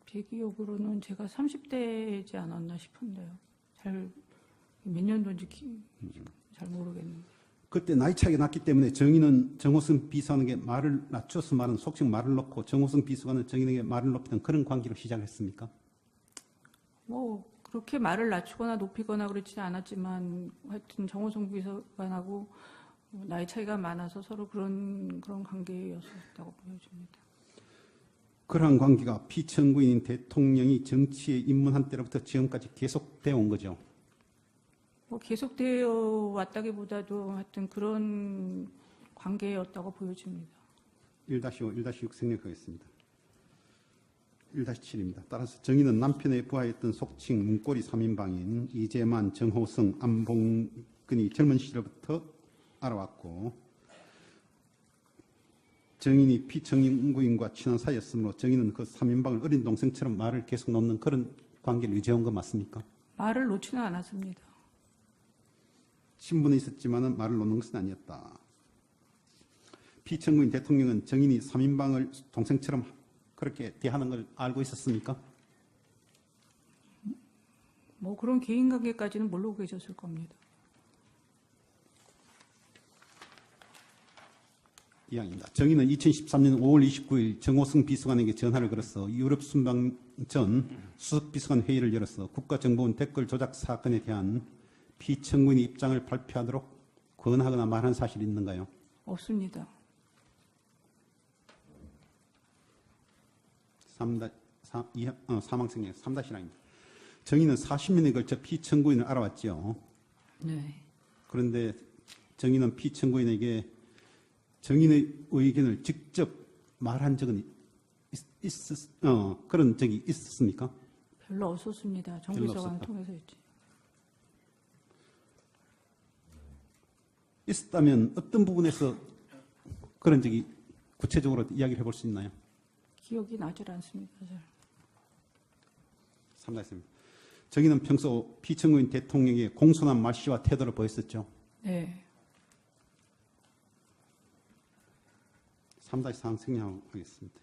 제 기억으로는 제가 30대이지 않았나 싶은데요. 몇 년도인지 잘 모르겠는데. 그때 나이 차이가 났기 때문에 정의는 정호성 비서관에게 말을 낮춰서 말은 속칭 말을 놓고 정호성 비서관은 정의에게 말을 높이던 그런 관계로 시작했습니까? 뭐 그렇게 말을 낮추거나 높이거나 그렇지는 않았지만 하여튼 정호성 비서관하고 나이 차이가 많아서 서로 그런 관계였었다고 보여집니다. 그러한 관계가 피청구인인 대통령이 정치에 입문한 때로부터 지금까지 계속되어 온 거죠. 뭐 계속되어 왔다기보다도 하여튼 그런 관계였다고 보여집니다. 1-5, 1-6 생략하겠습니다. 1-7입니다. 따라서 정의는 남편의 부하였던 속칭 문고리 3인방인 이재만, 정호성, 안봉근이 젊은 시절부터 알아왔고 정인이 피청구인과 친한 사이였으므로 정인은 그 3인방을 어린 동생처럼 말을 계속 놓는 그런 관계를 유지해온 거 맞습니까? 말을 놓지는 않았습니다. 친분은 있었지만 말을 놓는 것은 아니었다. 피청구인 대통령은 정인이 3인방을 동생처럼 그렇게 대하는 걸 알고 있었습니까? 뭐 그런 개인 관계까지는 모르고 계셨을 겁니다. 이항입니다. 정의는 2013년 5월 29일 정호성 비서관에게 전화를 걸어서 유럽 순방 전 수석 비서관 회의를 열어서 국가정보원 댓글 조작 사건에 대한 피청구인의 입장을 발표하도록 권하거나 말한 사실이 있는가요? 없습니다. 사망생략 3-1입니다. 정의는 40년에 걸쳐 피청구인을 알아왔죠. 네. 그런데 정의는 피청구인에게 정인의 의견을 직접 말한 적은 그런 적이 있었습니까? 별로 없었습니다. 정비서관을 통해서 했지. 있었다면 어떤 부분에서 그런 적이 구체적으로 이야기를 해볼 수 있나요? 기억이 나질 않습니다. 잘. 3-1입니다. 정의는 평소 피청구인 대통령에게 공손한 말씨와 태도를 보였었죠. 네. 3-4항 생략하겠습니다.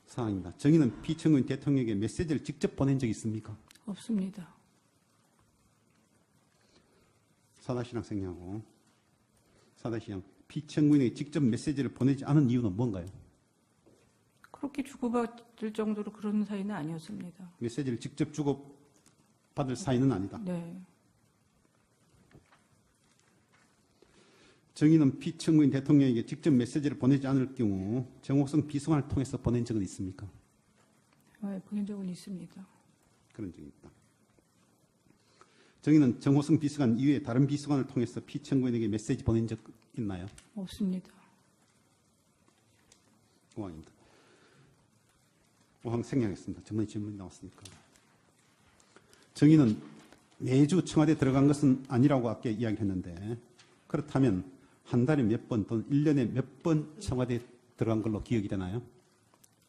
사항입니다. 정의는 피청구인 대통령에게 메시지를 직접 보낸 적이 있습니까? 없습니다. 4-1항 생략하고 4-2항 피청구인에게 직접 메시지를 보내지 않은 이유는 뭔가요? 그렇게 주고받을 정도로 그런 사이는 아니었습니다. 메시지를 직접 주고받을 사이는 아니다. 네. 정의는 피청구인 대통령에게 직접 메시지를 보내지 않을 경우 정호성 비서관을 통해서 보낸 적은 있습니까? 네, 보낸 적은 있습니다. 그런 적이 있다. 정의는 정호성 비서관 이외에 다른 비서관을 통해서 피청구인에게 메시지 보낸 적 있나요? 없습니다. 5항입니다. 5항 생략했습니다. 전문의 질문이 나왔으니까. 정의는 매주 청와대에 들어간 것은 아니라고 아까 이야기했는데 그렇다면 한 달에 몇 번 또는 1년에 몇 번 청와대에 들어간 걸로 기억이 되나요?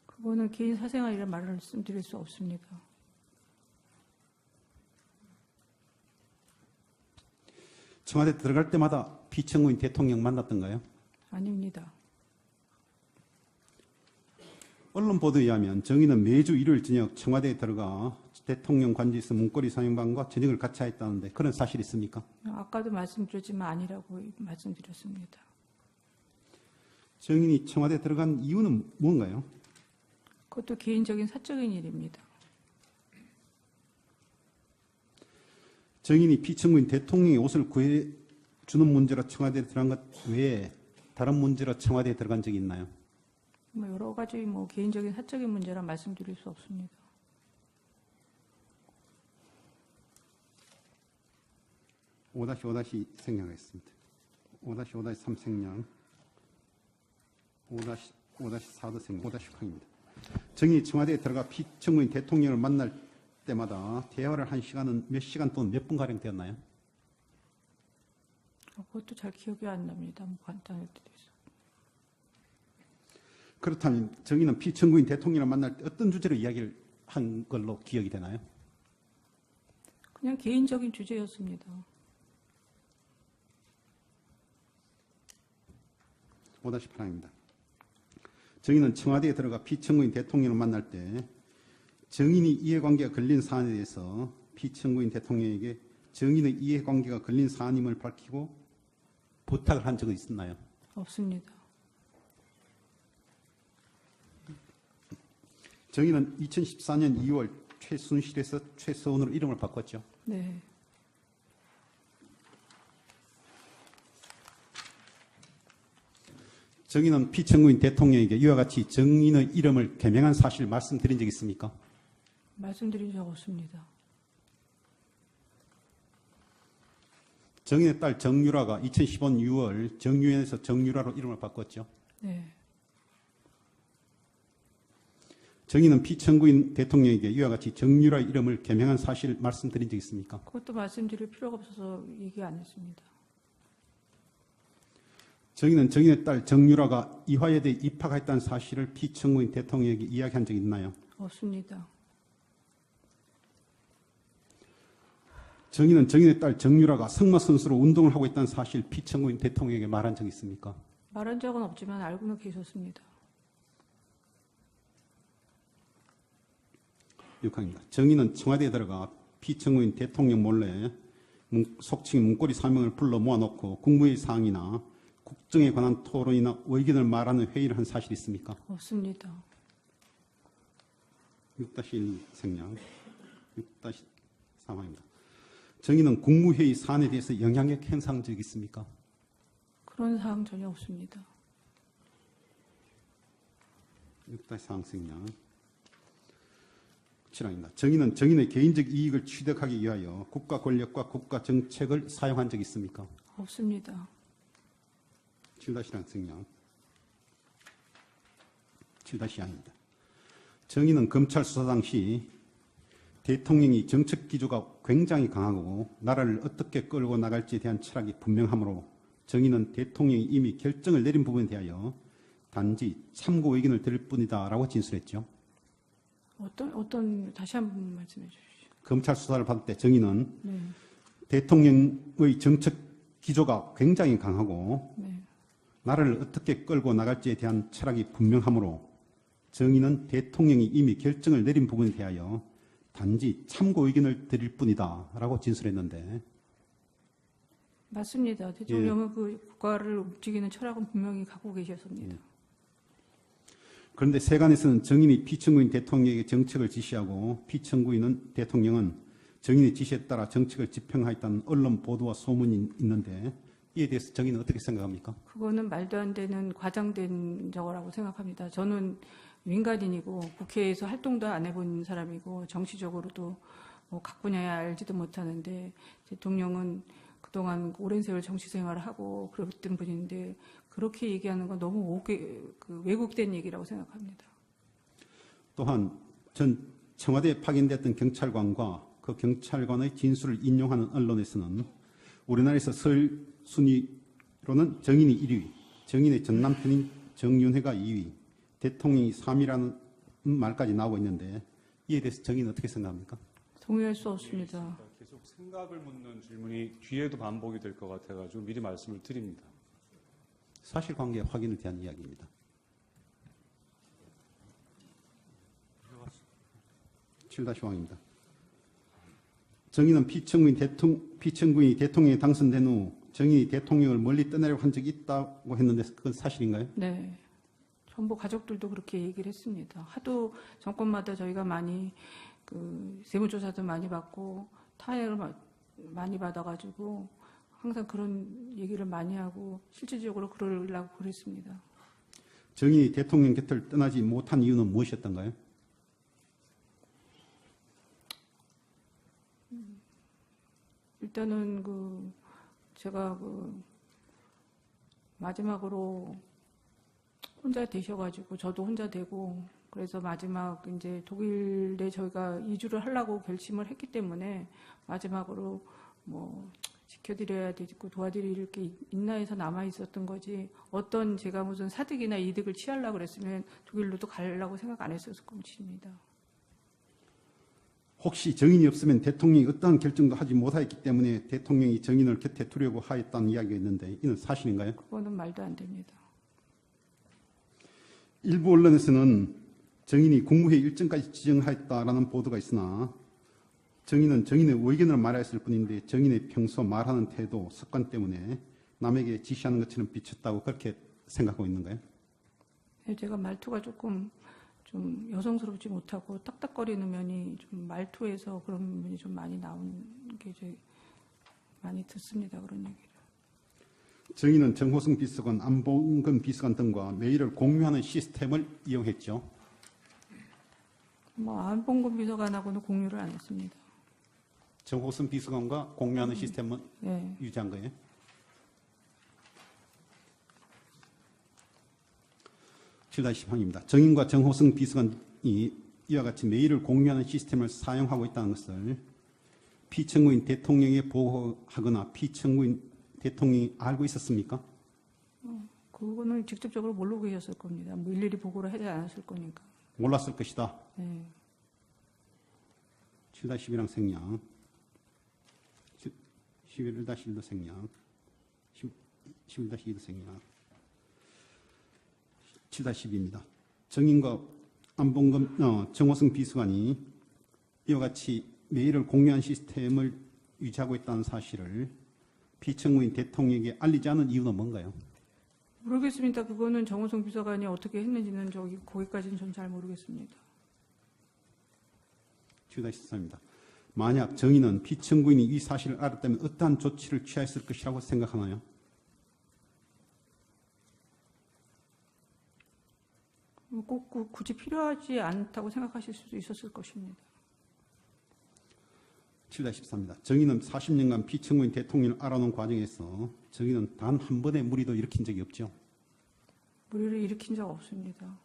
그거는 개인 사생활이라 말씀드릴 수 없습니다. 청와대 들어갈 때마다 피청구인 대통령 만났던가요? 아닙니다. 언론 보도에 의하면 정의는 매주 일요일 저녁 청와대에 들어가 대통령 관저에서 문고리 3인방과 저녁을 같이 했다는데 그런 사실이 있습니까? 아까도 말씀드렸지만 아니라고 말씀드렸습니다. 정인이 청와대에 들어간 이유는 뭔가요? 그것도 개인적인 사적인 일입니다. 정인이 피청구인 대통령의 옷을 구해주는 문제로 청와대에 들어간 것 외에 다른 문제로 청와대에 들어간 적이 있나요? 뭐 여러 가지 개인적인 사적인 문제라 말씀드릴 수 없습니다. 5-5 생략하겠습니다. 5-5-3 생략, 5-4도 생략, 5-6항입니다. 정인이 청와대에 들어가 피청구인 대통령을 만날 때마다 대화를 한 시간은 몇 시간 또는 몇 분가량 되었나요? 그것도 잘 기억이 안 납니다. 간단할 때도 있어요. 그렇다면 정의는 피청구인 대통령을 만날 때 어떤 주제로 이야기를 한 걸로 기억이 되나요? 그냥 개인적인 주제였습니다. 5-8항입니다. 정의는 청와대에 들어가 피청구인 대통령을 만날 때 정인이 이해관계가 걸린 사안에 대해서 피청구인 대통령에게 정인의 이해관계가 걸린 사안임을 밝히고 부탁을 한 적이 있었나요? 없습니다. 정인은 2014년 2월 최순실에서 최서원으로 이름을 바꿨죠. 네. 정인은 피청구인 대통령에게 이와 같이 정인의 이름을 개명한 사실 말씀드린 적 있습니까? 말씀드린 적 없습니다. 정인의 딸 정유라가 2015년 6월 정유엔에서 정유라로 이름을 바꿨죠. 네. 정인은 피청구인 대통령에게 이와 같이 정유라의 이름을 개명한 사실 말씀드린 적 있습니까? 그것도 말씀드릴 필요가 없어서 얘기 안 했습니다. 정인은 정인의 딸 정유라가 이화여대에 입학했다는 사실을 피청구인 대통령에게 이야기한 적이 있나요? 없습니다. 정인은 정인의 딸 정유라가 승마 선수로 운동을 하고 있다는 사실 피청구인 대통령에게 말한 적이 있습니까? 말한 적은 없지만 알고는 계셨습니다. 6항입니다. 정인은 청와대에 들어가 피청구인 대통령 몰래 속칭 문고리 사명을 불러 모아놓고 국무회의 사항이나 국정에 관한 토론이나 의견을 말하는 회의를 한 사실이 있습니까? 없습니다. 6-1 생략. 6-3항입니다. 정인은 국무회의 사안에 대해서 영향력 행사한 적이 있습니까? 그런 사항 전혀 없습니다. 6-4항 생략. 7항입니다. 정인은 정인의 개인적 이익을 취득하기 위하여 국가 권력과 국가 정책을 사용한 적이 있습니까? 없습니다. 7-1항 생략. 7-2항입니다. 정인은 검찰 수사 당시 대통령이 정책 기조가 굉장히 강하고 나라를 어떻게 끌고 나갈지에 대한 철학이 분명하므로 정인은 대통령이 이미 결정을 내린 부분에 대하여 단지 참고 의견을 드릴 뿐이다라고 진술했죠. 어떤 다시 한번 말씀해 주십시오. 검찰 수사를 받을 때 정인은 네. 대통령의 정책 기조가 굉장히 강하고 네. 나라를 어떻게 끌고 나갈지에 대한 철학이 분명하므로 정인은 대통령이 이미 결정을 내린 부분에 대하여 단지 참고 의견을 드릴 뿐이다라고 진술했는데 맞습니다. 대통령은 그 국가를 움직이는 철학은 분명히 갖고 계셨습니다. 그런데 세간에서는 정인이 피청구인 대통령에게 정책을 지시하고 피청구인은 대통령은 정인의 지시에 따라 정책을 집행하였다는 언론 보도와 소문이 있는데 이에 대해서 정인은 어떻게 생각합니까? 그거는 말도 안 되는 과장된 저거라고 생각합니다. 저는 민간인이고 국회에서 활동도 안 해본 사람이고 정치적으로도 각 분야에 알지도 못하는데 대통령은 그동안 오랜 세월 정치 생활을 하고 그랬던 분인데 그렇게 얘기하는 건 너무 왜곡된 얘기라고 생각합니다. 또한 전 청와대에 파견됐던 경찰관과 그 경찰관의 진술을 인용하는 언론에서는 우리나라에서 서열 순위로는 정인이 1위, 정인의 전 남편인 정윤회가 2위, 대통령이 3위라는 말까지 나오고 있는데 이에 대해서 정인은 어떻게 생각합니까? 동의할 수 없습니다. 계속 생각을 묻는 질문이 뒤에도 반복이 될 것 같아가지고 미리 말씀을 드립니다. 사실관계 확인을 대한 이야기입니다. 7-5항입니다. 정인은 피청구인이 대통령에 당선된 후 정인이 대통령을 멀리 떠나려고 한 적이 있다고 했는데 그건 사실인가요? 네. 전부 가족들도 그렇게 얘기를 했습니다. 하도 정권마다 저희가 많이 세무조사도 많이 받고 타협을 많이 받아가지고 항상 그런 얘기를 많이 하고 실질적으로 그러려고 그랬습니다. 정인이 대통령 곁을 떠나지 못한 이유는 무엇이었던가요? 일단은 제가 마지막으로 혼자 되셔가지고 저도 혼자 되고 그래서 마지막 이제 독일에 저희가 이주를 하려고 결심을 했기 때문에 마지막으로 지켜드려야 되고 도와드릴 게 있나 해서 남아 있었던 거지 어떤 제가 무슨 사득이나 이득을 취하려고 그랬으면 독일로도 가려고 생각 안 했었을 것입니다. 혹시 정인이 없으면 대통령이 어떠한 결정도 하지 못하였기 때문에 대통령이 정인을 곁에 두려고 하였다는 이야기가 있는데 이는 사실인가요? 그거는 말도 안 됩니다. 일부 언론에서는 정인이 국무회의 일정까지 지정하였다라는 보도가 있으나 정인은 정인의 의견을 말했을 뿐인데 정인의 평소 말하는 태도, 습관 때문에 남에게 지시하는 것처럼 비쳤다고 그렇게 생각하고 있는가요? 네, 제가 말투가 조금 좀 여성스럽지 못하고 딱딱거리는 면이 좀 말투에서 그런 면이 좀 많이 나오는 게 이제 많이 듣습니다. 그런 얘기를. 정인은 정호승 비서관, 안봉근 비서관 등과 메일을 공유하는 시스템을 이용했죠. 뭐 안봉근 비서관하고는 공유를 안 했습니다. 정호승 비서관과 공유하는 시스템은 네. 유지한 거예요. (7-10항입니다) 정인과 정호승 비서관이 이와 같이 메일을 공유하는 시스템을 사용하고 있다는 것을 피청구인 대통령에게 보고하거나 피청구인 대통령이 알고 있었습니까? 그거는 직접적으로 모르고 계셨을 겁니다. 뭐 일일이 보고를 하지 않았을 거니까. 몰랐을 것이다. 네. 7-11항 생략. 11-1도 생략. 11-2도 생략. 7-12입니다. 정인과 안봉근, 정호승 비서관이 이와 같이 메일을 공유한 시스템을 유지하고 있다는 사실을 피청구인 대통령에게 알리지 않은 이유는 뭔가요? 모르겠습니다. 그거는 정호성 비서관이 어떻게 했는지는 거기까지는 전 잘 모르겠습니다. 7-13입니다. 만약 정인은 피청구인이 이 사실을 알았다면 어떠한 조치를 취했을 것이라고 생각하나요? 꼭 굳이 필요하지 않다고 생각하실 수도 있었을 것입니다. 7-14입니다. 정인은 40년간 피청구인 대통령을 알아놓은 과정에서 정인은 단 한 번의 무리도 일으킨 적이 없죠. 무리를 일으킨 적 없습니다.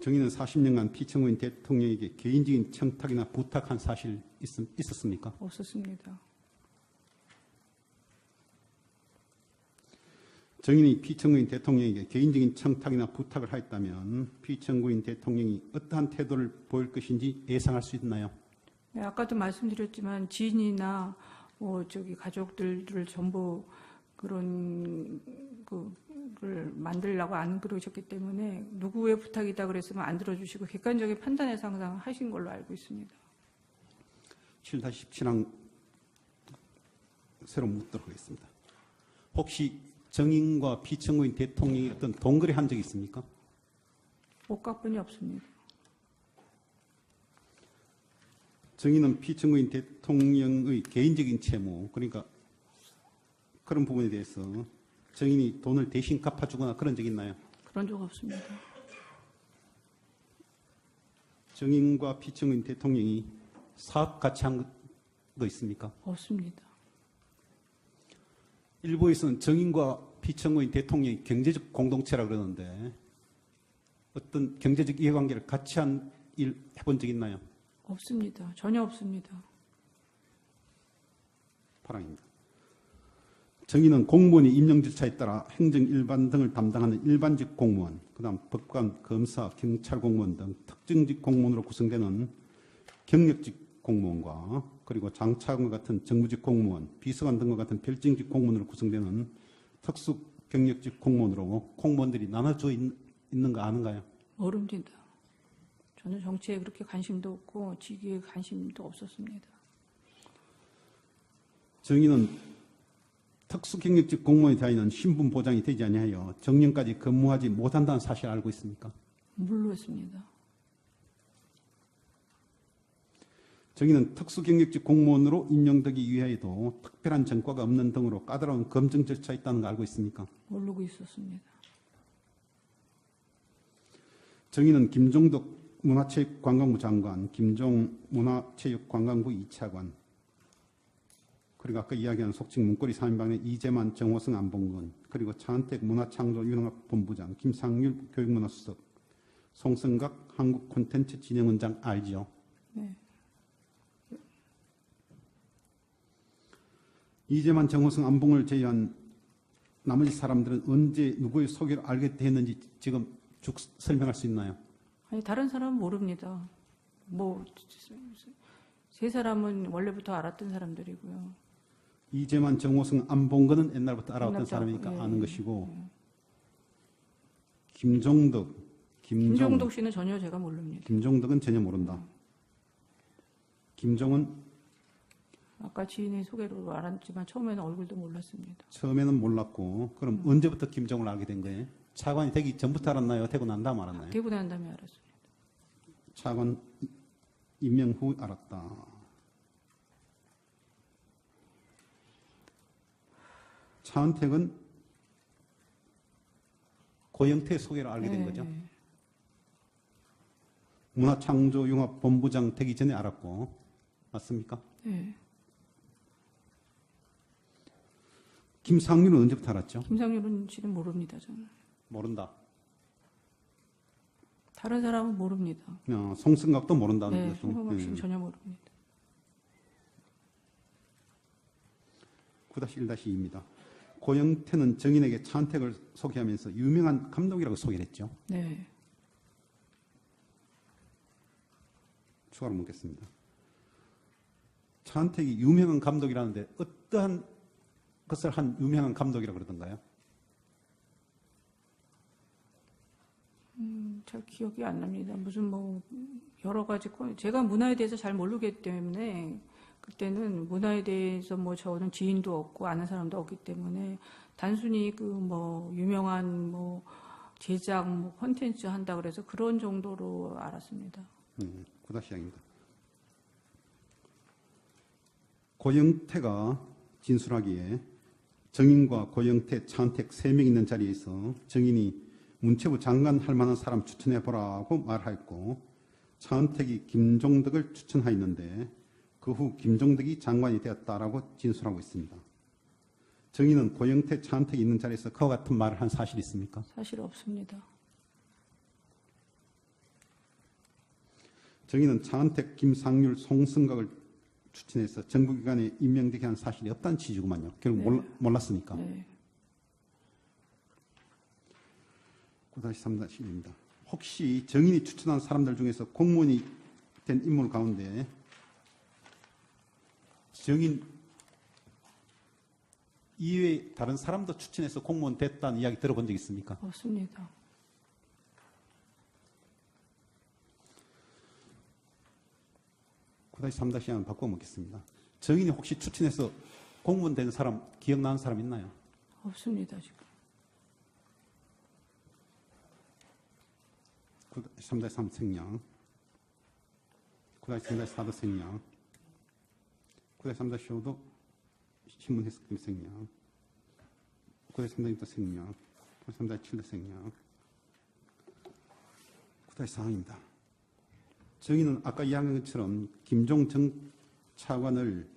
정인은 40년간 피청구인 대통령에게 개인적인 청탁이나 부탁한 사실 있었습니까? 없었습니다. 정인이 피청구인 대통령에게 개인적인 청탁이나 부탁을 하였다면 피청구인 대통령이 어떠한 태도를 보일 것인지 예상할 수 있나요? 네, 아까도 말씀드렸지만 지인이나 가족들을 전부 그런 그걸 만들려고 안 그러셨기 때문에 누구의 부탁이다 그랬으면 안 들어주시고 객관적인 판단에서 항상 하신 걸로 알고 있습니다. 7-17항 새로 묻도록 하겠습니다. 혹시 정인과 피청구인 대통령이 어떤 동거래 한 적이 있습니까? 복각분이 없습니다. 정인은 피청구인 대통령의 개인적인 채무, 그러니까 그런 부분에 대해서 정인이 돈을 대신 갚아주거나 그런 적 있나요? 그런 적 없습니다. 정인과 피청구인 대통령이 사업 같이 한 거 있습니까? 없습니다. 일부에서는 정인과 피청구인 대통령이 경제적 공동체라 그러는데 어떤 경제적 이해관계를 같이 한 일 해본 적 있나요? 없습니다. 전혀 없습니다. 8항입니다. 정인은 공무원의 임용 절차에 따라 행정 일반 등을 담당하는 일반직 공무원, 그다음 법관, 검사, 경찰 공무원 등 특정직 공무원으로 구성되는 경력직 공무원과 그리고 장차관과 같은 정부직 공무원, 비서관 등과 같은 별정직 공무원으로 구성되는 특수 경력직 공무원으로 공무원들이 나눠져 있는 거 아는가요? 모릅니다. 저는 정치에 그렇게 관심도 없고 직위에 관심도 없었습니다. 정인은 특수 경력직 공무원에 대하여는 신분 보장이 되지 아니하여 정년까지 근무하지 못한다는 사실을 알고 있습니까? 몰랐습니다. 정인은 특수 경력직 공무원으로 임명되기 위하여도 특별한 전과가 없는 등으로 까다로운 검증 절차가 있다는 거 알고 있습니까? 모르고 있었습니다. 정인은 김종덕 문화체육관광부 장관, 김종 문화체육관광부 2차관, 그리고 아까 이야기한 속칭 문고리 3인방의 이재만, 정호승, 안봉근, 그리고 차은택 문화창조융합본부장, 김상률 교육문화수석, 송성각 한국콘텐츠진흥원장 알지요? 네. 이재만, 정호승, 안봉을 제외한 나머지 사람들은 언제 누구의 소개로 알게 됐는지 지금 쭉 설명할 수 있나요? 아니 다른 사람은 모릅니다. 세 사람은 원래부터 알았던 사람들이고요. 이재만, 정호승, 안봉근은 옛날부터 알아왔던 옛날부터, 사람이니까 예, 아는 것이고 김종덕 씨는 전혀 제가 모릅니다. 김종덕은 전혀 모른다. 김종은 아까 지인의 소개로 알았지만 처음에는 얼굴도 몰랐습니다. 처음에는 몰랐고 그럼 언제부터 김종을 알게 된 거예요? 차관이 되기 전부터 알았나요? 되고 난 다음 알았나요? 되고 난 다음에 알았습니다. 차관 임명 후 알았다. 차은택은 고영태 소개로 알게 된 거죠. 문화창조융합본부장 되기 전에 알았고 맞습니까? 네. 김상률은 언제부터 알았죠? 김상률은 씨는 모릅니다. 저는. 모른다. 다른 사람은 모릅니다. 송승각도 모른다는 네, 거죠. 송성갑 씨는 전혀 모릅니다. 9-1-2입니다. 고영태는 정인에게 차은택을 소개하면서 유명한 감독이라고 소개를 했죠. 네. 추가로 묻겠습니다. 차은택이 유명한 감독이라는데 어떠한 것을 한 유명한 감독이라고 그러던가요? 잘 기억이 안 납니다. 무슨 뭐 여러 가지 제가 문화에 대해서 잘 모르기 때문에 그때는 문화에 대해서 뭐 저는 지인도 없고 아는 사람도 없기 때문에 단순히 그 뭐 유명한 뭐 제작 뭐 콘텐츠 한다 그래서 그런 정도로 알았습니다. 9-2입니다. 고영태가 진술하기에 정인과 고영태, 차은택 3명 있는 자리에서 정인이 문체부 장관 할 만한 사람 추천해보라고 말하였고 차은택이 김종덕을 추천하였는데 그 후 김종덕이 장관이 되었다라고 진술하고 있습니다. 정인은 고영태, 차은택이 있는 자리에서 그와 같은 말을 한 사실이 있습니까? 사실 없습니다. 정인은 차은택, 김상률, 송승각을 추천해서 정부기관에 임명되게 한 사실이 없다는 취지구만요. 결국 네. 몰랐으니까. 네. 9-3-1입니다. 혹시 정인이 추천한 사람들 중에서 공무원이 된 인물 가운데 정인 이외에 다른 사람도 추천해서 공무원 됐다는 이야기 들어본 적 있습니까? 없습니다. 그다시 3-2는 바꿔먹겠습니다. 정인이 혹시 추천해서 공무원 된 사람 기억나는 사람 있나요? 없습니다, 지금. 3-3 생략. 9-3-4도 생략. 9-3-5도 신문 해석팀 생략. 9-3-6도 생략. 9-3-7도 생략. 9-4입니다. 정의는 아까 이야기한 것처럼 김종정 차관을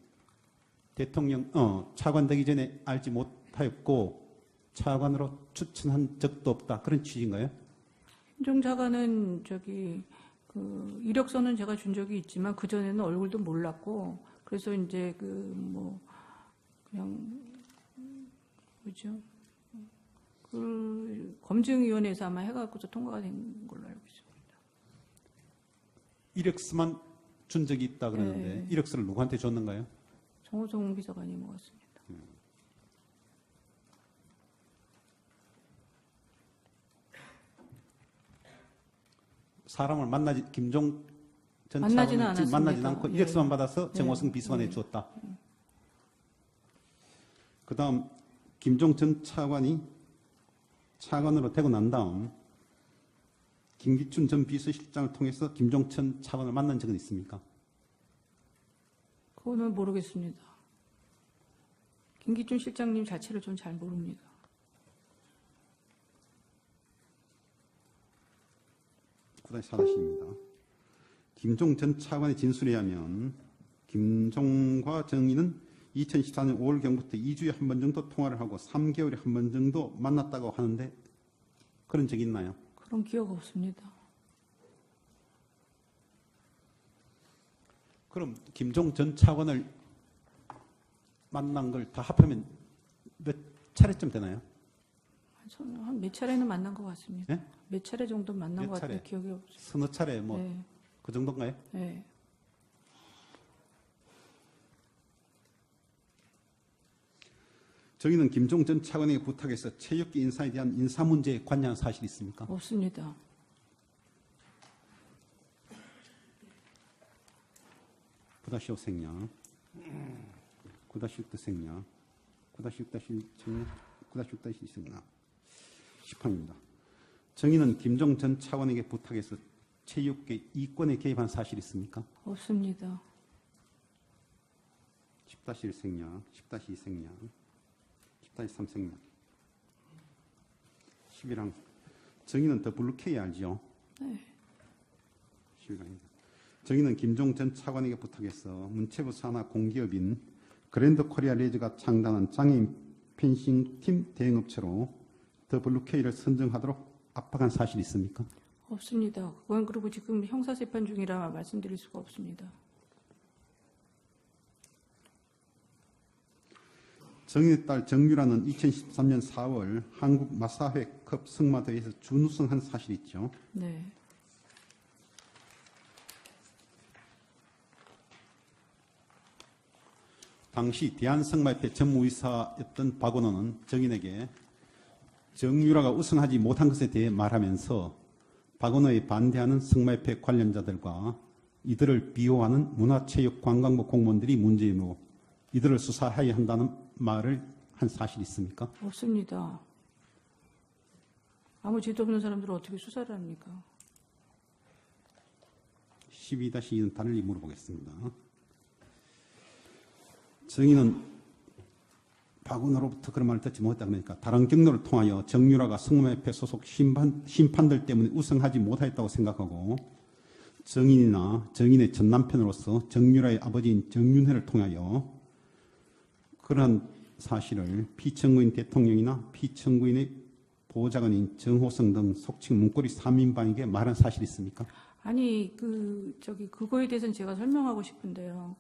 대통령, 차관 되기 전에 알지 못하였고 차관으로 추천한 적도 없다. 그런 취지인가요? 김종차관은 그 이력서는 제가 준 적이 있지만 그 전에는 얼굴도 몰랐고 그래서 이제 그 뭐 그냥 뭐죠? 그 검증위원회에서 아마 해갖고서 통과가 된 걸로 알고 있습니다. 이력서만 준 적이 있다 그러는데 네. 이력서를 누구한테 줬는가요? 정호성 비서관이 먹었습니다. 사람을 만나지 김종 전 만나지는 차관을 않았습니다. 만나지 않고 예. 이력서만 받아서 네. 정호성 비서관에 네. 주었다. 그다음 김종 전 차관이 차관으로 되고 난 다음 김기춘 전 비서실장을 통해서 김종천 차관을 만난 적은 있습니까? 그거는 모르겠습니다. 김기춘 실장님 자체를 좀 잘 모릅니다. 구다시 4-입니다. 김종 전 차관의 진술에 의하면 김종과 정의는 2014년 5월경부터 2주에 한 번 정도 통화를 하고 3개월에 한 번 정도 만났다고 하는데 그런 적이 있나요? 그런 기억 없습니다. 그럼 김종 전 차관을 만난 걸 다 합하면 몇 차례쯤 되나요? 한 몇 차례는 만난 것 같습니다. 네? 몇 차례 정도 만난 몇 것 같아요. 차례? 기억이 없어요. 서너 차례 뭐 그 네. 정도인가요? 네. 정의는 김종 전 차관에게 부탁해서 체육계 인사에 대한 인사 문제에 관여한 사실이 있습니까? 없습니다. 구다시오 생략, 구다시육도 생략, 구다시육다시 생략, 구다시육다시 생략. 10항입니다. 정의는 김종 전 차관에게 부탁해서 체육계 이권에 개입한 사실이 있습니까? 없습니다. 10-1 생략, 10-2 생략, 10-3 생략. 11항. 정의는 더 블루케이 알죠? 네. 11항입니다. 정의는 김종 전 차관에게 부탁해서 문체부 산하 공기업인 그랜드 코리아 레저가 창단한 장애인 펜싱 팀 대행업체로 더 블루케이를 선정하도록 압박한 사실이 있습니까? 없습니다. 그건 그리고 지금 형사재판 중이라 말씀드릴 수가 없습니다. 정의의 딸 정유라는 2013년 4월 한국 마사회컵 승마대회에서 준우승한 사실이 있죠. 네. 당시 대한승마협회 전무이사였던 박원호는 정인에게 정유라가 우승하지 못한 것에 대해 말하면서 박원호에 반대하는 승마협회 관련자들과 이들을 비호하는 문화체육관광부 공무원들이 문제이고 이들을 수사해야 한다는 말을 한 사실이 있습니까? 없습니다. 아무 죄도 없는 사람들을 어떻게 수사를 합니까? 12-2는 단일히 물어보겠습니다. 정의는 박원호로부터 그런 말을 듣지 못했다 그러니까 다른 경로를 통하여 정유라가 승마협회 소속 심판들 때문에 우승하지 못하였다고 생각하고 정인이나 정인의 전 남편으로서 정유라의 아버지인 정윤회를 통하여 그러한 사실을 피청구인 대통령이나 피청구인의 보좌관인 정호성 등 속칭 문고리 3인방에게 말한 사실이 있습니까? 아니 그거에 대해서는 제가 설명하고 싶은데요.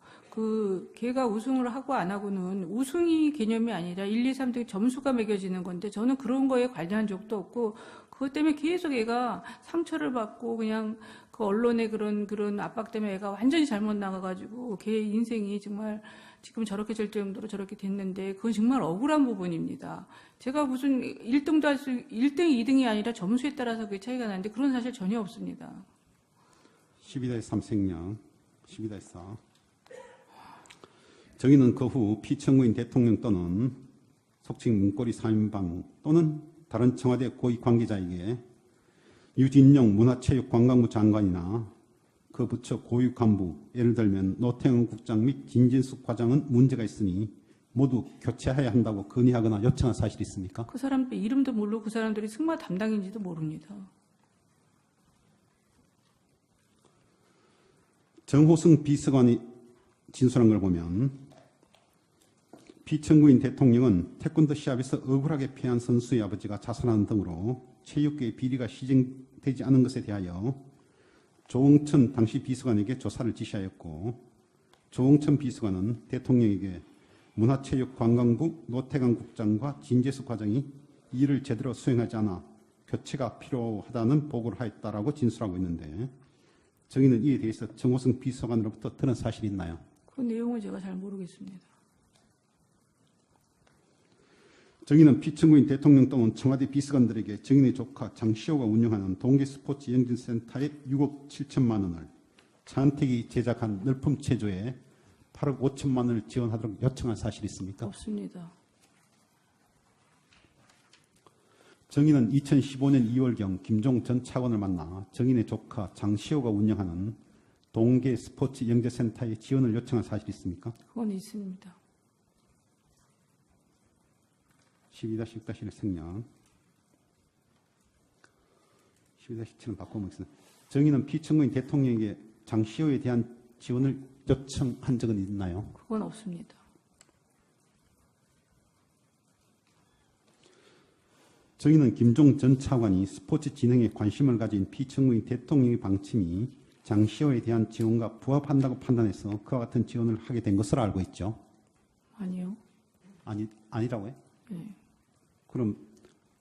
걔가 우승을 하고 안 하고는 우승이 개념이 아니라 1, 2, 3등 점수가 매겨지는 건데 저는 그런 거에 관여한 적도 없고 그것 때문에 계속 애가 상처를 받고 그냥 그 언론의 그런 압박 때문에 애가 완전히 잘못 나가가지고 걔 인생이 정말 지금 저렇게 될 정도로 저렇게 됐는데 그건 정말 억울한 부분입니다. 제가 무슨 1등도 1등, 2등이 아니라 점수에 따라서 그게 차이가 나는데 그런 사실 전혀 없습니다. 12-3 생략, 12-4. 정의는 그 후 피청구인 대통령 또는 속칭 문고리 3인방 또는 다른 청와대 고위 관계자에게 유진용 문화체육관광부 장관이나 그 부처 고위 간부, 예를 들면 노태웅 국장 및 진진숙 과장은 문제가 있으니 모두 교체해야 한다고 건의하거나 요청한 사실이 있습니까? 그 사람들 이름도 모르고 그 사람들이 승마 담당인지도 모릅니다. 정호승 비서관이 진술한 걸 보면 피청구인 대통령은 태권도 시합에서 억울하게 패한 선수의 아버지가 자살하는 등으로 체육계의 비리가 시정되지 않은 것에 대하여 조응천 당시 비서관에게 조사를 지시하였고 조응천 비서관은 대통령에게 문화체육관광부 노태강 국장과 진재수 과장이 일을 제대로 수행하지 않아 교체가 필요하다는 보고를 하였다라고 진술하고 있는데 정의는 이에 대해서 정호승 비서관으로부터 들은 사실이 있나요? 그 내용은 제가 잘 모르겠습니다. 정의는 피청구인 대통령 또는 청와대 비서관들에게 정의의 조카 장시호가 운영하는 동계스포츠 영진센터에 6억 7천만 원을 차은택이 제작한 늘품 체조에 8억 5천만 원을 지원하도록 요청한 사실이 있습니까? 없습니다. 정의는 2015년 2월경 김종 전 차관을 만나 정인의 조카 장시호가 운영하는 동계스포츠 영재센터에 지원을 요청한 사실이 있습니까? 그건 있습니다. 12-6-1 생략. 12-7은 바꿔보겠습니다. 정의는 피청구인 대통령에게 장시호에 대한 지원을 요청한 적은 있나요? 그건 없습니다. 정의는 김종 전 차관이 스포츠 진흥에 관심을 가진 피청구인 대통령의 방침이 장시호에 대한 지원과 부합한다고 판단해서 그와 같은 지원을 하게 된 것으로 알고 있죠. 아니요. 아니라고요? 네. 그럼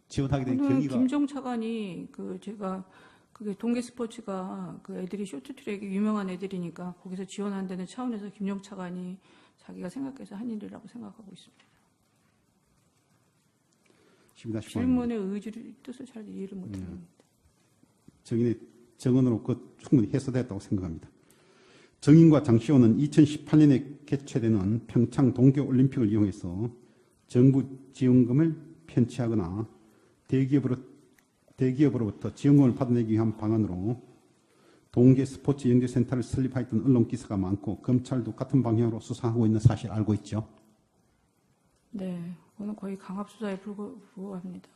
지원하게 된 오늘 경위가 김종 차관이 제가 그게 동계 스포츠가 그 애들이 쇼트트랙이 유명한 애들이니까 거기서 지원한다는 차원에서 김종 차관이 자기가 생각해서 한 일이라고 생각하고 있습니다. 12-5입니다. 질문의 의지를 뜻을 잘 이해를 못합니다. 정인의 정언으로 그 충분히 해소됐다고 생각합니다. 정인과 장시호는 2018년에 개최되는 평창 동계올림픽을 이용해서 정부 지원금을 편취하거나 대기업으로부터 지원금을 받아내기 위한 방안으로 동계 스포츠 영재센터를 설립하였던 언론 기사가 많고 검찰도 같은 방향으로 수사하고 있는 사실 알고 있죠? 네, 그거는 거의 강압수사에 불과합니다.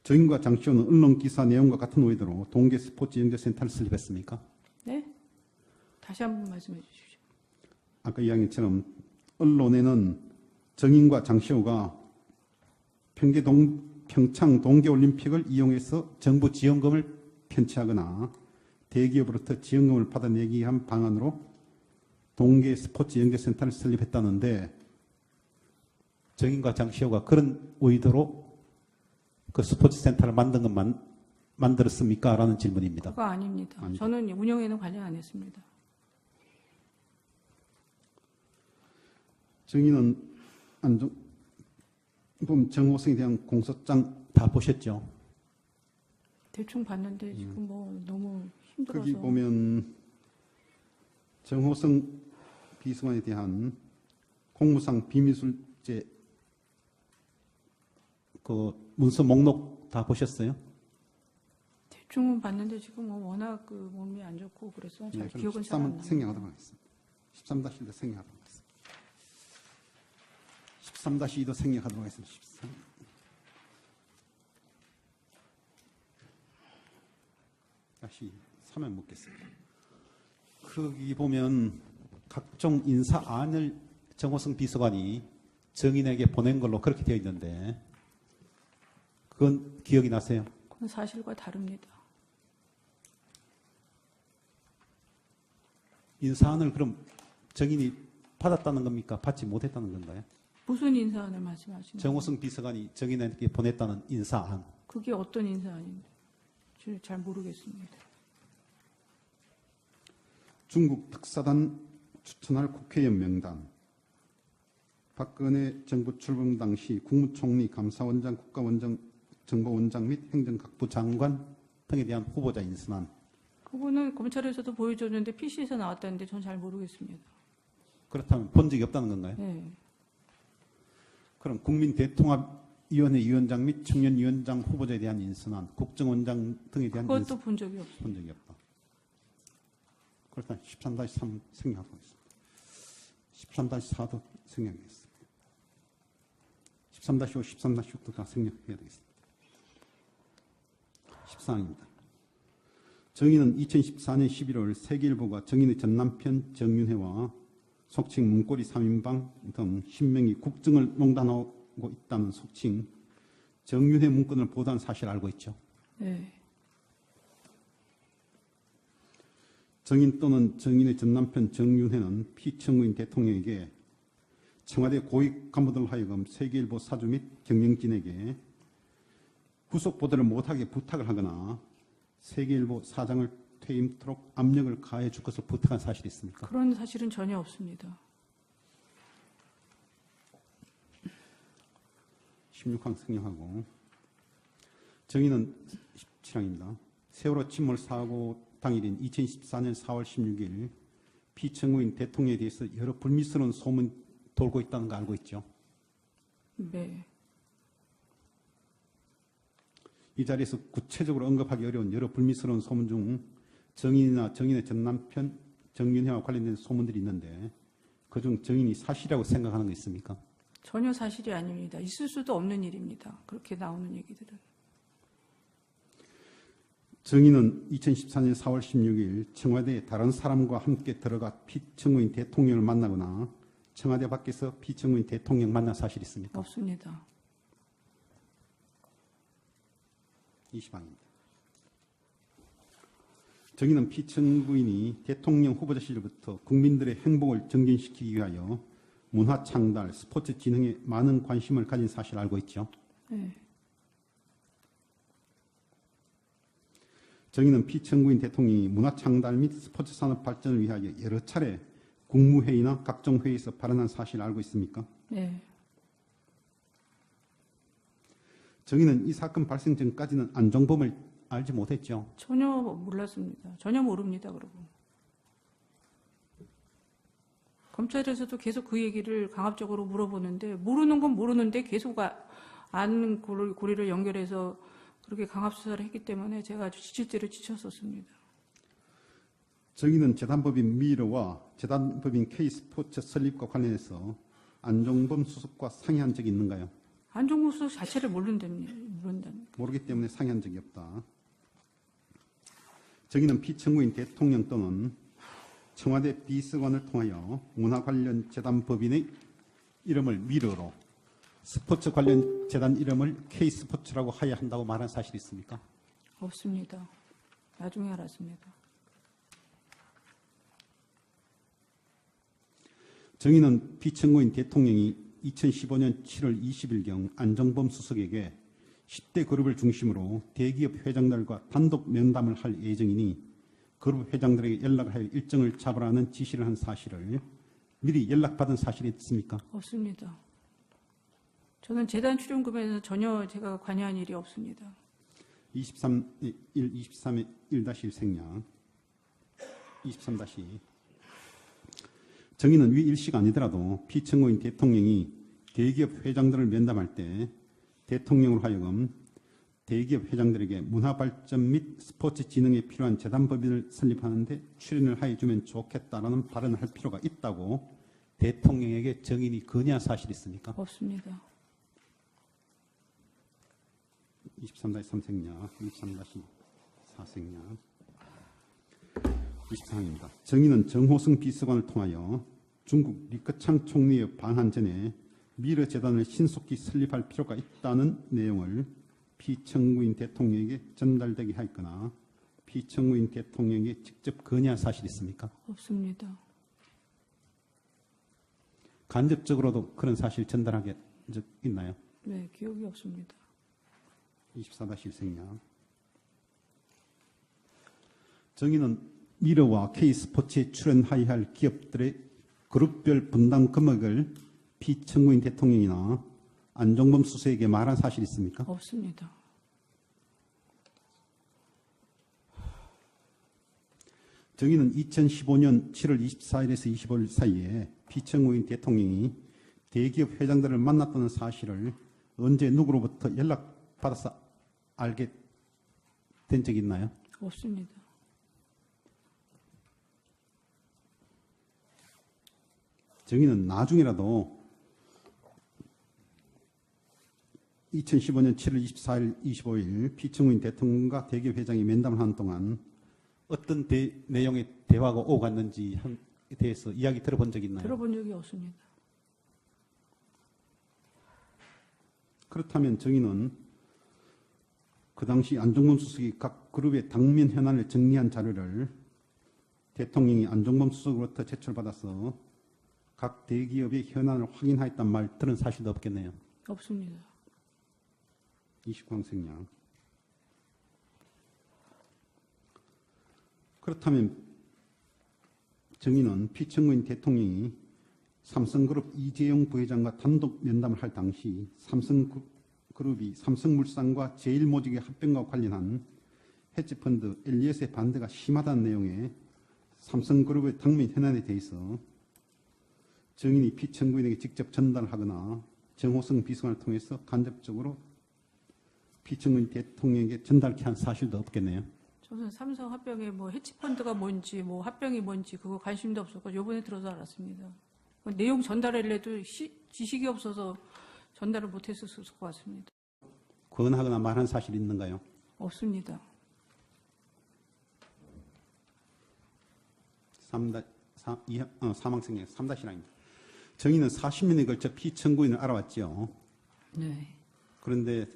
정인과 장시호는 언론 기사 내용과 같은 오해대로 동계 스포츠 영재센터를 설립했습니까? 네? 다시 한번 말씀해 주십시오. 아까 이야기처럼 언론에는 정인과 장시호가 평창 동계올림픽을 이용해서 정부 지원금을 편취하거나 대기업으로부터 지원금을 받아내기 위한 방안으로 동계 스포츠 영재센터를 설립했다는데 정인과 장시호가 그런 의도로 그 스포츠 센터를 만들었습니까? 라는 질문입니다. 그거 아닙니다. 아니다. 저는 운영에는 관련 안 했습니다. 정인은 정호성에 대한 공소장 다 보셨죠? 대충 봤는데 지금 뭐 너무 힘들어서. 거기 보면 정호성 비서관에 대한 공무상 비밀술제 그 문서 목록 다 보셨어요? 대충은 봤는데 지금 뭐 워낙 그 몸이 안 좋고 그래서 잘 기억은 잘 안 13은 납니다. 생략하도록 하겠습니다. 13-1도 생략하도록 하겠습니다. 13-2도 생략하도록 하겠습니다. 13. 다시 3에 묻겠습니다. 거기 보면 각종 인사안을 정호성 비서관이 정인에게 보낸 걸로 그렇게 되어 있는데 그건 기억이 나세요? 그건 사실과 다릅니다. 인사안을 그럼 정인이 받았다는 겁니까? 받지 못했다는 건가요? 무슨 인사안을 말씀하시는 거예요? 정호성 비서관이 정인에게 보냈다는 인사안. 그게 어떤 인사안인데? 잘 모르겠습니다. 중국 특사단 추천할 국회의원 명단. 박근혜 정부 출범 당시 국무총리, 감사원장, 국가원장, 정보원장 및 행정각부 장관 등에 대한 후보자 인선안. 그거는 검찰에서도 보여줬는데 PC에서 나왔다는데 전 잘 모르겠습니다. 그렇다면 본 적이 없다는 건가요? 네. 그럼 국민대통합위원회 위원장 및 청년위원장 후보자에 대한 인선안, 국정원장 등에 대한 그것도 본 적이 없어요. 본 적이 없다. 그렇다면 13-3 생략하고 있습니다. 13-4도 생략하겠습니다. 13-5, 13-6도 다 생략해야 되겠습니다. 14입니다. 정인은 2014년 11월 세계일보가 정인의 전남편 정윤회와 속칭 문고리 3인방 등 10명이 국정을 농단하고 있다는 속칭 정윤회 문건을 보도한 사실 알고 있죠? 네. 정인 또는 정인의 전남편 정윤회는 피청구인 대통령에게 청와대 고위 간부들 하여금 세계일보 사주 및 경영진에게 후속 보도를 못하게 부탁을 하거나 세계일보 사장을 퇴임토록 압력을 가해 줄 것을 부탁한 사실이 있습니까? 그런 사실은 전혀 없습니다. 16항 생략하고 정의는 17항입니다. 세월호 침몰 사고 당일인 2014년 4월 16일 피청구인 대통령에 대해서 여러 불미스러운 소문이 돌고 있다는 거 알고 있죠? 네. 이 자리에서 구체적으로 언급하기 어려운 여러 불미스러운 소문 중 정인이나 정인의 전남편 정윤회와 관련된 소문들이 있는데 그중 정인이 사실이라고 생각하는 거 있습니까? 전혀 사실이 아닙니다. 있을 수도 없는 일입니다. 그렇게 나오는 얘기들은. 정인은 2014년 4월 16일 청와대에 다른 사람과 함께 들어가 피청구인 대통령을 만나거나 청와대 밖에서 피청구인 대통령 만난 사실이 있습니까? 없습니다. 20항입니다. 정인은 피청구인이 대통령 후보자 시절부터 국민들의 행복을 정진시키기 위하여 문화 창달, 스포츠 진흥에 많은 관심을 가진 사실 알고 있죠? 네. 정인은 피청구인 대통령이 문화 창달 및 스포츠 산업 발전을 위하여 여러 차례 국무회의나 각종 회의에서 발언한 사실 알고 있습니까? 네. 정의는 이 사건 발생 전까지는 안종범을 알지 못했죠. 전혀 몰랐습니다. 전혀 모릅니다. 그러고 검찰에서도 계속 그 얘기를 강압적으로 물어보는데 모르는 건 모르는데 계속 아는 고리를 연결해서 그렇게 강압 수사를 했기 때문에 제가 아주 지칠 대로 지쳤었습니다. 정의는 재단법인 미르와 재단법인 K스포츠 설립과 관련해서 안종범 수석과 상의한 적이 있는가요? 안종범 수석 자체를 모른답니다. 모르기 때문에 상의한 적이 없다. 정의는 피청구인 대통령 또는 청와대 비서관을 통하여 문화 관련 재단 법인의 이름을 미르로 스포츠 관련 재단 이름을 K스포츠라고 하여야 한다고 말한 사실이 있습니까? 없습니다. 나중에 알았습니다. 정의는 피청구인 대통령이 2015년 7월 20일경 안종범 수석에게 10대 그룹을 중심으로 대기업 회장들과 단독 면담을 할 예정이니 그룹 회장들에게 연락을 하여 일정을 잡으라는 지시를 한 사실을 미리 연락받은 사실이 있습니까? 없습니다. 저는 재단 출연금에서 전혀 제가 관여한 일이 없습니다. 23-1-1 생략 23- 정의는 위 일시가 아니더라도 피청구인 대통령이 대기업 회장들을 면담할 때 대통령으로 하여금 대기업 회장들에게 문화발전 및 스포츠 진흥에 필요한 재단법인을 설립하는데 출연을 하여주면 좋겠다라는 발언을 할 필요가 있다고 대통령에게 정인이 건의한 사실이 있습니까? 없습니다. 23-3 생략, 23-4 생략, 24항입니다. 정의는 정호승 비서관을 통하여 중국 리커창 총리의 방한 전에 미르 재단을 신속히 설립할 필요가 있다는 내용을 피청구인 대통령에게 전달되게 하였거나 피청구인 대통령에게 직접 건의한 사실이 있습니까? 없습니다. 간접적으로도 그런 사실 전달하게 한 적 있나요? 네, 기억이 없습니다. 24-1 생략. 정의는 미르와 K스포츠에 출연하여야 할 기업들의 그룹별 분담 금액을 피청구인 대통령이나 안종범 수석에게 말한 사실이 있습니까? 없습니다. 정의는 2015년 7월 24일에서 25일 사이에 피청구인 대통령이 대기업 회장들을 만났다는 사실을 언제 누구로부터 연락받아서 알게 된 적이 있나요? 없습니다. 정의는 나중이라도 2015년 7월 24일, 25일 피청구인 대통령과 대기업 회장이 면담을 하는 동안 어떤 내용의 대화가 오고 갔는지에 대해서 이야기 들어본 적이 있나요? 들어본 적이 없습니다. 그렇다면 정의는 그 당시 안종범 수석이 각 그룹의 당면 현안을 정리한 자료를 대통령이 안종범 수석으로부터 제출받아서 각 대기업의 현안을 확인하였단 말 들은 사실도 없겠네요. 없습니다. 29항 생략. 그렇다면 정의는 피청구인 대통령이 삼성그룹 이재용 부회장과 단독 면담을 할 당시 삼성그룹이 삼성물산과 제일모직의 합병과 관련한 헤지펀드 엘리엇의 반대가 심하다는 내용의 삼성그룹의 당면 현안에 대해서 정인이 피청구인에게 직접 전달하거나 정호성 비서관을 통해서 간접적으로 피청구인 대통령에게 전달케 한 사실도 없겠네요. 저는 삼성 합병에 뭐 해치펀드가 뭔지 뭐 합병이 뭔지 그거 관심도 없었고 요번에 들어서 알았습니다. 내용 전달하려도 지식이 없어서 전달을 못했을 것 같습니다. 권하거나 말한 사실이 있는가요? 없습니다. 3항 생략 3-1항입니다. 정의는 40년에 걸쳐 피청구인을 알아왔죠. 네. 그런데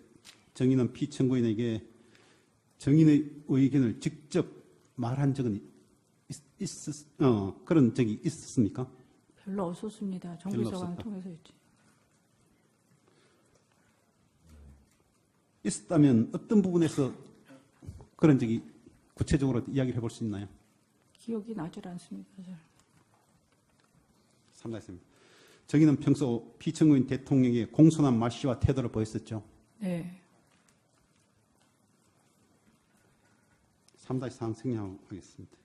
정의는 피청구인에게 정인의 의견을 직접 말한 적은 그런 적이 있었습니까? 별로 없었습니다. 정비서관 통해서 했지. 있었다면 어떤 부분에서 그런 적이 구체적으로 이야기를 해볼 수 있나요? 기억이 나질 않습니다. 잘. 3-1입니다. 정의는 평소 피청구인 대통령에게 공손한 말씨와 태도를 보였었죠. 네. 3-4항 생략하겠습니다.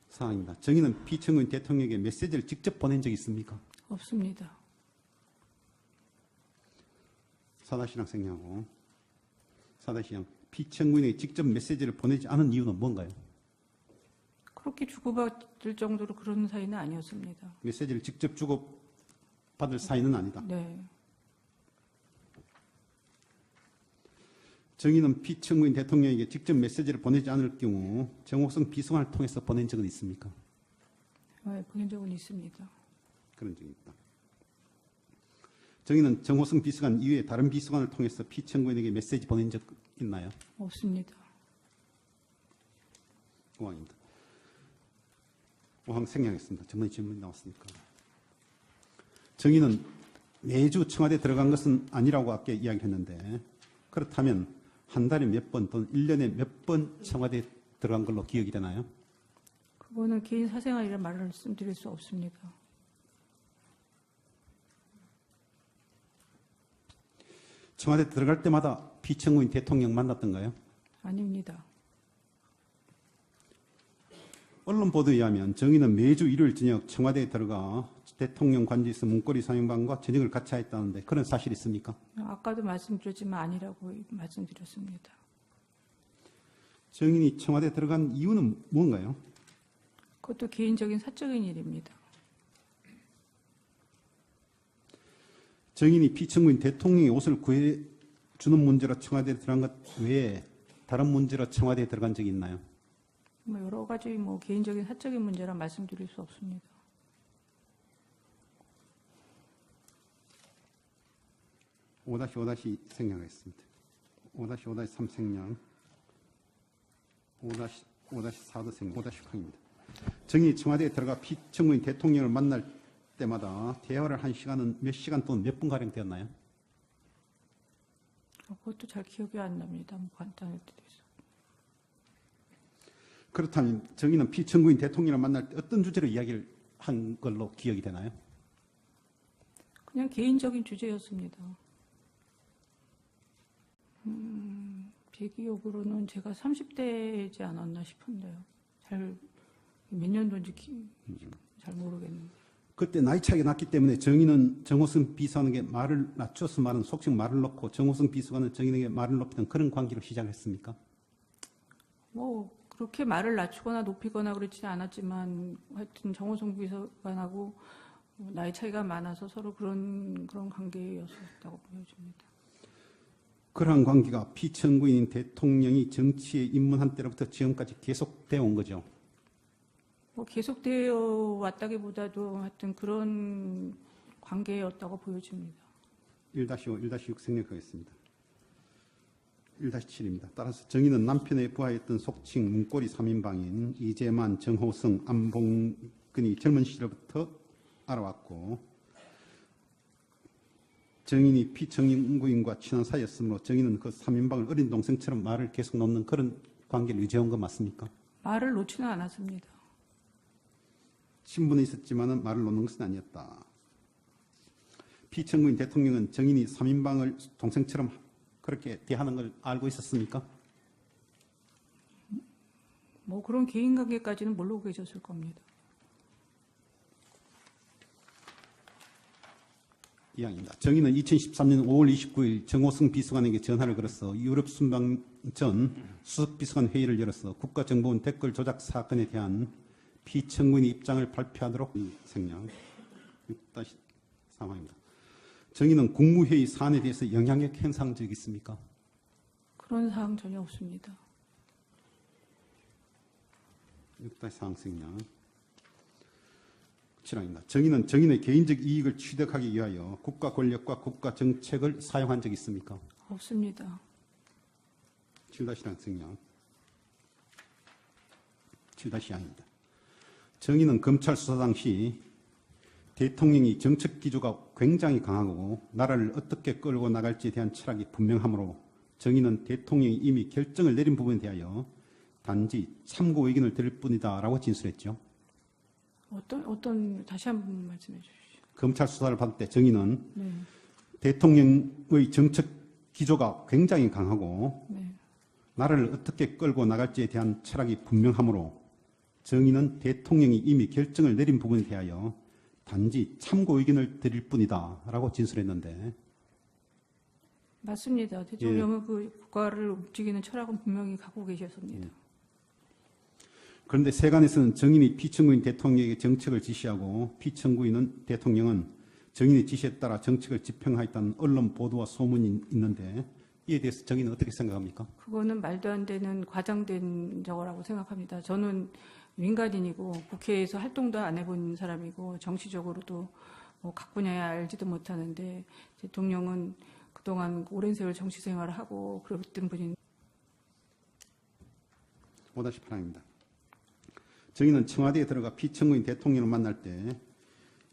사항입니다. 정의는 피청구인 대통령에게 메시지를 직접 보낸 적이 있습니까? 없습니다. 4-1항 생략하고 4-2항 피청구인에게 직접 메시지를 보내지 않은 이유는 뭔가요? 그렇게 주고받을 정도로 그런 사이는 아니었습니다. 메시지를 직접 주고받을 사이는 아니다. 네. 정의는 피청구인 대통령에게 직접 메시지를 보내지 않을 경우 정호성 비서관을 통해서 보낸 적은 있습니까? 네, 보낸 적은 있습니다. 그런 적이 있다. 정의는 정호성 비서관 이외에 다른 비서관을 통해서 피청구인에게 메시지 보낸 적 있나요? 없습니다. 5항입니다. 5항 생략했습니다. 전문의 질문이 나왔으니까. 정의는 매주 청와대 들어간 것은 아니라고 아까 이야기했는데 그렇다면 한 달에 몇 번 또는 1년에 몇 번 청와대에 들어간 걸로 기억이 되나요? 그거는 개인 사생활이라 말씀드릴 수 없습니다. 청와대 들어갈 때마다 피청구인 대통령 만났던가요? 아닙니다. 언론 보도에 의하면 정의는 매주 일요일 저녁 청와대에 들어가 대통령 관저에서 문고리 사령관과 저녁을 같이 했다는데 그런 사실이 있습니까? 아까도 말씀드렸지만 아니라고 말씀드렸습니다. 정인이 청와대에 들어간 이유는 뭔가요? 그것도 개인적인 사적인 일입니다. 정인이 피청구인 대통령의 옷을 구해주는 문제로 청와대에 들어간 것 외에 다른 문제로 청와대에 들어간 적이 있나요? 뭐 여러 가지 뭐 개인적인 사적인 문제라 말씀드릴 수 없습니다. 5-5- 생략하겠습니다. 5-5-3 생략, 5-4도 생략, 5-6항입니다. 정의 청와대에 들어가 피청구인 대통령을 만날 때마다 대화를 한 시간은 몇 시간 또는 몇 분가량 되었나요? 그것도 잘 기억이 안 납니다. 뭐 간단할 때도 있어. 그렇다면 정의는 피청구인 대통령을 만날 때 어떤 주제로 이야기를 한 걸로 기억이 되나요? 그냥 개인적인 주제였습니다. 제 기억으로는 제가 30대이지 않았나 싶은데요. 잘 몇 년도인지 잘 모르겠는데. 그때 나이 차이가 났기 때문에 정의는 정호성 비서관에게 말을 낮춰서 말은 속칭 말을 놓고 정호성 비서관은 정의에게 말을 높이던 그런 관계로 시작했습니까? 뭐 그렇게 말을 낮추거나 높이거나 그렇지는 않았지만 하여튼 정호성 비서관하고 나이 차이가 많아서 서로 그런 관계였었다고 보여집니다. 그러한 관계가 피청구인 대통령이 정치에 입문한 때로부터 지금까지 계속되어 온 거죠. 뭐 계속되어 왔다기보다도 하여튼 그런 관계였다고 보여집니다. 1-5, 1-6 생략하겠습니다. 1-7입니다. 따라서 정의는 남편에 부하였던 속칭 문고리 3인방인 이재만, 정호성, 안봉근이 젊은 시절부터 알아왔고 정인이 피청구인과 친한 사이였으므로 정인은 그 3인방을 어린 동생처럼 말을 계속 놓는 그런 관계를 유지해온 건 맞습니까? 말을 놓지는 않았습니다. 신분은 있었지만 말을 놓는 것은 아니었다. 피청구인 대통령은 정인이 3인방을 동생처럼 그렇게 대하는 걸 알고 있었습니까? 뭐 그런 개인 관계까지는 모르고 계셨을 겁니다. 이항입니다. 정의는 2013년 5월 29일 정호성 비서관에게 전화를 걸어서 유럽 순방 전 수석 비서관 회의를 열어서 국가정보원 댓글 조작 사건에 대한 피청구인의 입장을 발표하도록 생략. 6-3항입니다. 정의는 국무회의 사안에 대해서 영향력 행사한 적이 있습니까? 그런 사항 전혀 없습니다. 6-4항 생략. 7항입니다. 정의는 정인의 개인적 이익을 취득하기 위하여 국가 권력과 국가 정책을 사용한 적이 있습니까? 없습니다. 7-1항 생략. 7-2항입니다. 정의는 검찰 수사 당시 대통령이 정책 기조가 굉장히 강하고 나라를 어떻게 끌고 나갈지에 대한 철학이 분명하므로 정의는 대통령이 이미 결정을 내린 부분에 대하여 단지 참고 의견을 드릴 뿐이다라고 진술했죠. 어떤 다시 한번 말씀해 주십시오. 검찰 수사를 받을 때 정의는 네. 대통령의 정책 기조가 굉장히 강하고 네. 나라를 어떻게 끌고 나갈지에 대한 철학이 분명하므로 정의는 대통령이 이미 결정을 내린 부분에 대하여 단지 참고 의견을 드릴 뿐이다 라고 진술했는데 맞습니다. 대통령은 그 국가를 움직이는 철학은 분명히 갖고 계셨습니다. 그런데 세간에서는 정인이 피청구인 대통령에게 정책을 지시하고 피청구인은 대통령은 정인의 지시에 따라 정책을 집행하였다는 언론 보도와 소문이 있는데 이에 대해서 정인은 어떻게 생각합니까? 그거는 말도 안 되는 과장된 저거라고 생각합니다. 저는 민간인이고 국회에서 활동도 안 해본 사람이고 정치적으로도 각 분야에 알지도 못하는데 대통령은 그동안 오랜 세월 정치 생활을 하고 그랬던 분인 5-8항입니다. 정인은 청와대에 들어가 피청구인 대통령을 만날 때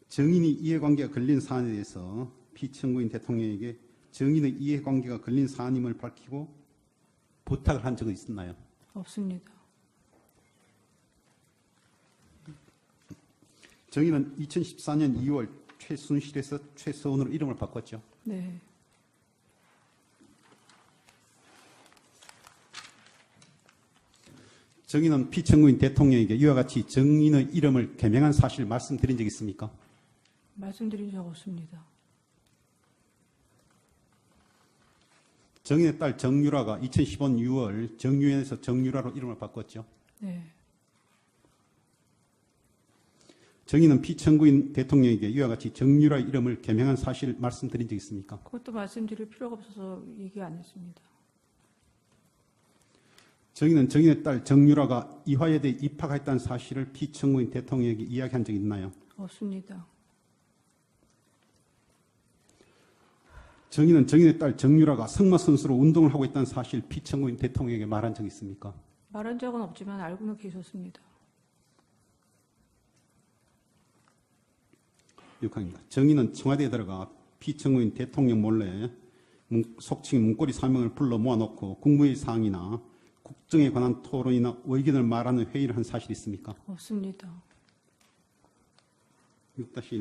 정인이 이해관계가 걸린 사안에 대해서 피청구인 대통령에게 정인의 이해관계가 걸린 사안임을 밝히고 부탁을 한 적은 있었나요? 없습니다. 정인은 2014년 2월 최순실에서 최서원으로 이름을 바꿨죠. 네. 정인은 피청구인 대통령에게 이와 같이 정인의 이름을 개명한 사실을 말씀드린 적 있습니까? 말씀드린 적 없습니다. 정인의 딸 정유라가 2015년 6월 정유엔에서 정유라로 이름을 바꿨죠. 네. 정인은 피청구인 대통령에게 이와 같이 정유라의 이름을 개명한 사실을 말씀드린 적 있습니까? 그것도 말씀드릴 필요가 없어서 얘기 안 했습니다. 정인은 정인의 딸 정유라가 이화여대에 입학했다는 사실을 피청구인 대통령에게 이야기한 적이 있나요? 없습니다. 정인은 정인의 딸 정유라가 승마 선수로 운동을 하고 있다는 사실 피청구인 대통령에게 말한 적이 있습니까? 말한 적은 없지만 알고는 계셨습니다. 6항입니다. 정인은 청와대에 들어가 피청구인 대통령 몰래 속칭 문고리 사명을 불러 모아놓고 국무회의 사항이나 국정에 관한 토론이나 의견을 말하는 회의를 한 사실이 있습니까? 없습니다. 6-1